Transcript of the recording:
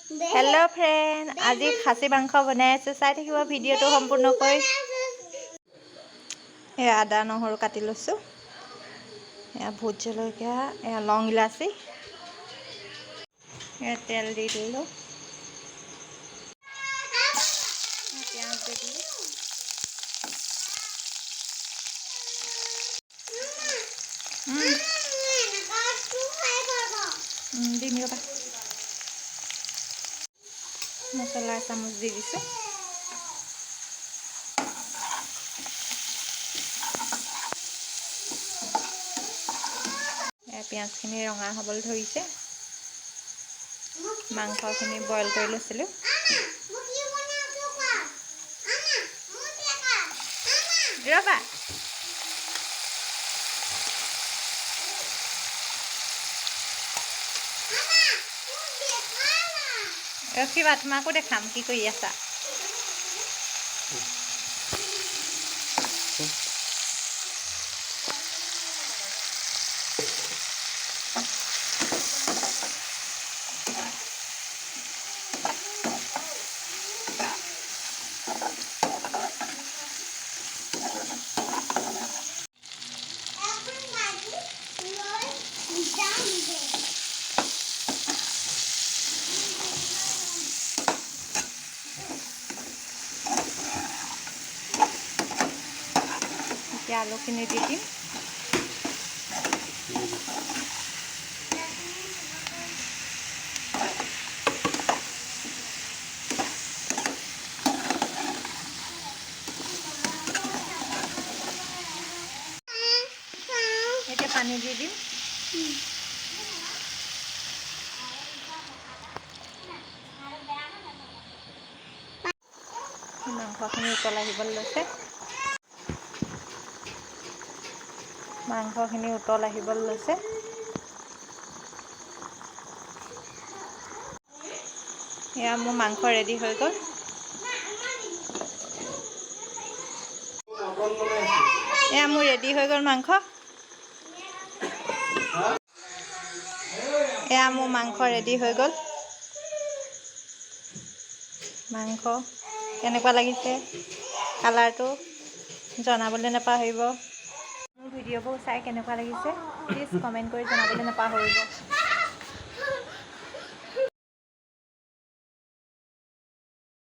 hello friend, आज खासी मांस बनाई चाई थकिब भिडिओ तो सम्पूर्णक आदा नहरु काटि लैसो भोट जलकिया लং इलाची तेल दी दिलो प्याज दी दिलो दिम रबा मसला चामच दी दिसो पियाजखिनि रঙা हबल धरिছে मांसखिनि बयल কৰি লৈছিলো ৰবা ৰখিবা তোমাকো দেখাম কি কৰি আছা आलूखिनि দি দিম এতিয়া পানী দি দিম মাংসখিনি উতল আহিবলৈ লৈছে মাংসখিনি উতল আহিবলৈ লৈছে এয়া মোৰ মাংস ৰেডি হৈ গ'ল এয়া মোৰ ৰেডি হৈ গ'ল মাংস এয়া মোৰ মাংস ৰেডি হৈ গ'ল মাংস কেনেকুৱা লাগিছে কালাৰটো জনাবলৈ নাপাহৰিব মোৰ ভিডিঅ'বোৰ চাই কেনেকুৱা লাগিছে প্লিজ কমেণ্ট কৰি জনাবলৈ নাপাহৰিব